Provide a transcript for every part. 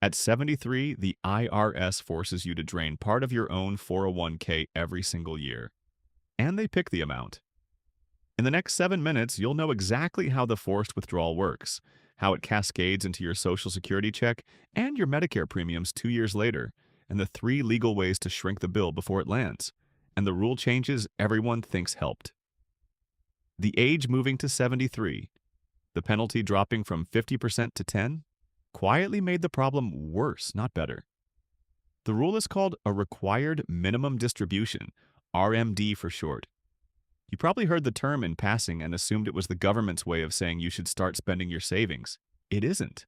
At 73, the IRS forces you to drain part of your own 401k every single year, and they pick the amount. In the next 7 minutes, you'll know exactly how the forced withdrawal works, how it cascades into your Social Security check and your Medicare premiums 2 years later, and the 3 legal ways to shrink the bill before it lands, and the rule changes everyone thinks helped. The age moving to 73, the penalty dropping from 50% to 10, quietly made the problem worse, not better. The rule is called a required minimum distribution, RMD for short. You probably heard the term in passing and assumed it was the government's way of saying you should start spending your savings. It isn't.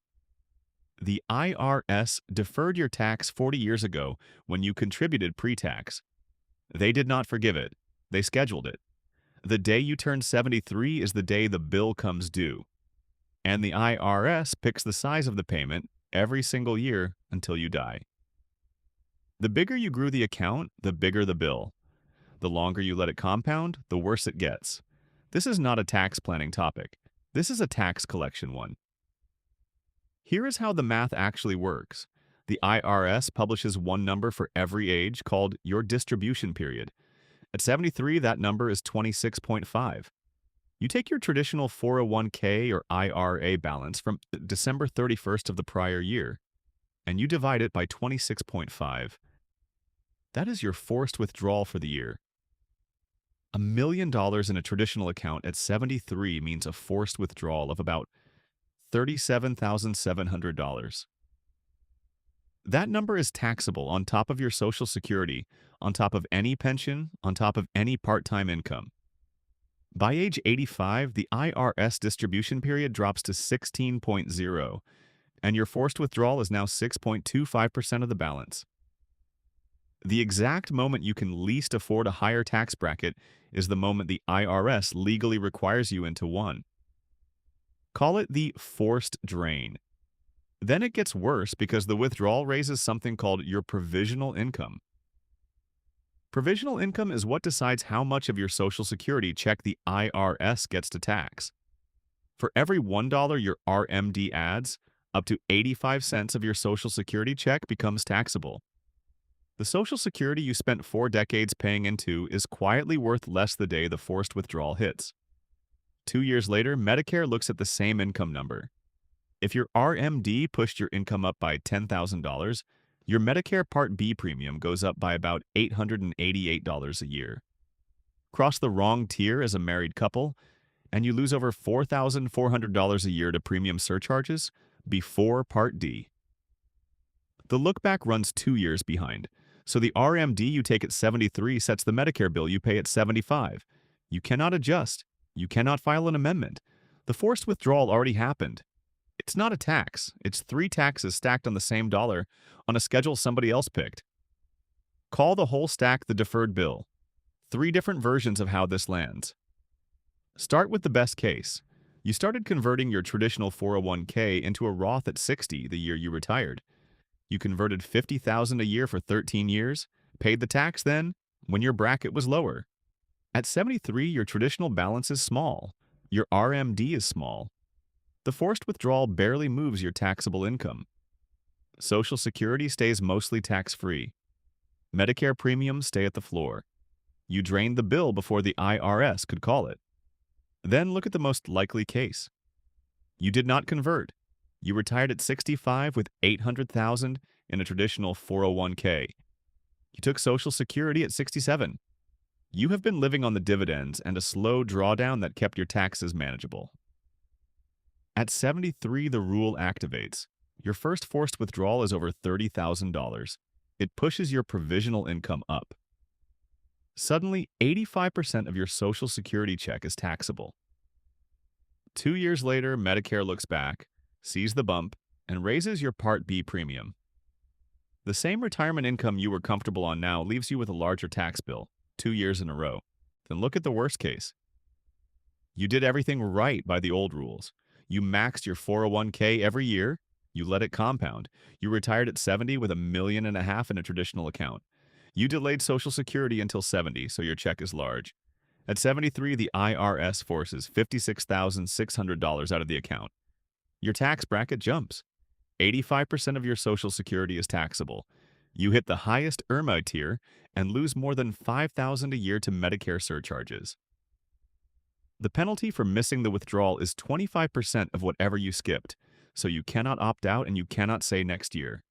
The IRS deferred your tax 40 years ago when you contributed pre-tax. They did not forgive it. They scheduled it. The day you turn 73 is the day the bill comes due. And the IRS picks the size of the payment every single year until you die. The bigger you grew the account, the bigger the bill. The longer you let it compound, the worse it gets. This is not a tax planning topic. This is a tax collection one. Here is how the math actually works. The IRS publishes one number for every age called your distribution period. At 73, that number is 26.5. You take your traditional 401k or IRA balance from December 31st of the prior year, and you divide it by 26.5. That is your forced withdrawal for the year. $1 million in a traditional account at 73 means a forced withdrawal of about $37,700. That number is taxable on top of your Social Security, on top of any pension, on top of any part-time income. By age 85, the IRS distribution period drops to 16.0, and your forced withdrawal is now 6.25% of the balance. The exact moment you can least afford a higher tax bracket is the moment the IRS legally requires you into one. Call it the forced drain. Then it gets worse because the withdrawal raises something called your provisional income. Provisional income is what decides how much of your Social Security check the IRS gets to tax. For every $1 your RMD adds, up to 85 cents of your Social Security check becomes taxable. The Social Security you spent 4 decades paying into is quietly worth less the day the forced withdrawal hits. 2 years later, Medicare looks at the same income number. If your RMD pushed your income up by $10,000, your Medicare Part B premium goes up by about $888 a year. Cross the wrong tier as a married couple, and you lose over $4,400 a year to premium surcharges before Part D. The look-back runs 2 years behind, so the RMD you take at 73 sets the Medicare bill you pay at 75. You cannot adjust. You cannot file an amendment. The forced withdrawal already happened. It's not a tax. It's 3 taxes stacked on the same dollar on a schedule somebody else picked. Call the whole stack the deferred bill. 3 different versions of how this lands. Start with the best case. You started converting your traditional 401k into a Roth at 60 the year you retired. You converted $50,000 a year for 13 years, paid the tax then when your bracket was lower. At 73, your traditional balance is small. Your RMD is small. The forced withdrawal barely moves your taxable income. Social Security stays mostly tax-free. Medicare premiums stay at the floor. You drained the bill before the IRS could call it. Then look at the most likely case. You did not convert. You retired at 65 with $800,000 in a traditional 401k. You took Social Security at 67. You have been living on the dividends and a slow drawdown that kept your taxes manageable. At 73, the rule activates. Your first forced withdrawal is over $30,000. It pushes your provisional income up. Suddenly, 85% of your Social Security check is taxable. 2 years later, Medicare looks back, sees the bump, and raises your Part B premium. The same retirement income you were comfortable on now leaves you with a larger tax bill, 2 years in a row. Then look at the worst case. You did everything right by the old rules. You maxed your 401k every year. You let it compound. You retired at 70 with $1.5 million in a traditional account. You delayed Social Security until 70, so your check is large. At 73, the IRS forces $56,600 out of the account. Your tax bracket jumps. 85% of your Social Security is taxable. You hit the highest IRMA tier and lose more than $5,000 a year to Medicare surcharges. The penalty for missing the withdrawal is 25% of whatever you skipped, so you cannot opt out and you cannot say next year.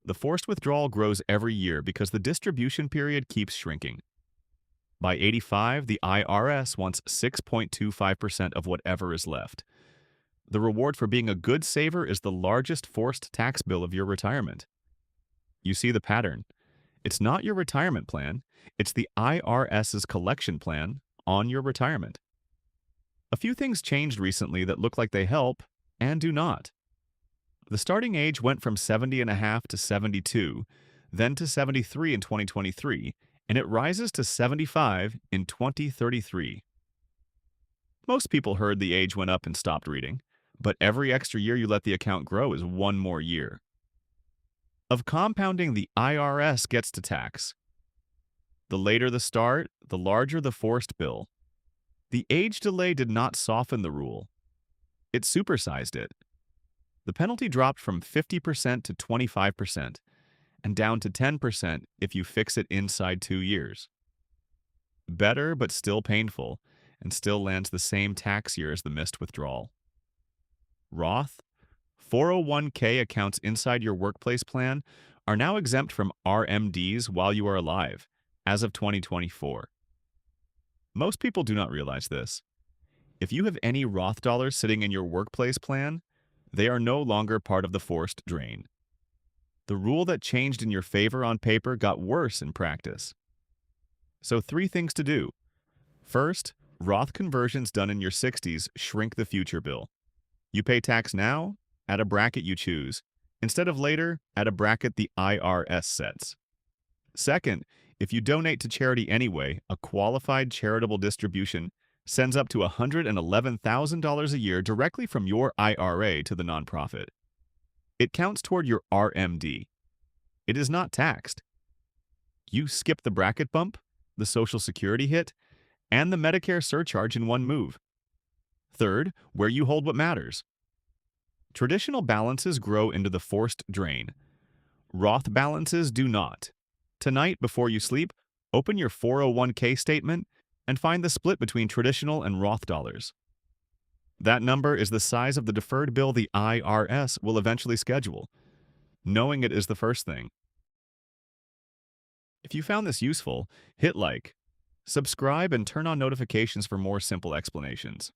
The forced withdrawal grows every year because the distribution period keeps shrinking. By 85, the IRS wants 6.25% of whatever is left. The reward for being a good saver is the largest forced tax bill of your retirement. You see the pattern. It's not your retirement plan, it's the IRS's collection plan on your retirement. A few things changed recently that look like they help and do not. The starting age went from 70 and a half to 72, then to 73 in 2023, and it rises to 75 in 2033. Most people heard the age went up and stopped reading, but every extra year you let the account grow is one more year. Of compounding, the IRS gets to tax. The later the start, the larger the forced bill. The age delay did not soften the rule. It supersized it. The penalty dropped from 50% to 25%, and down to 10% if you fix it inside 2 years. Better, but still painful, and still lands the same tax year as the missed withdrawal. Roth, 401k accounts inside your workplace plan are now exempt from RMDs while you are alive, as of 2024. Most people do not realize this. If you have any Roth dollars sitting in your workplace plan, they are no longer part of the forced drain. The rule that changed in your favor on paper got worse in practice. So 3 things to do. First, Roth conversions done in your 60s shrink the future bill. You pay tax now at a bracket you choose, instead of later at a bracket the IRS sets. Second, if you donate to charity anyway, a qualified charitable distribution sends up to $111,000 a year directly from your IRA to the nonprofit. It counts toward your RMD. It is not taxed. You skip the bracket bump, the Social Security hit, and the Medicare surcharge in one move. Third, where you hold what matters. Traditional balances grow into the forced drain. Roth balances do not. Tonight, before you sleep, open your 401k statement and find the split between traditional and Roth dollars. That number is the size of the deferred bill the IRS will eventually schedule. Knowing it is the first thing. If you found this useful, hit like, subscribe, and turn on notifications for more simple explanations.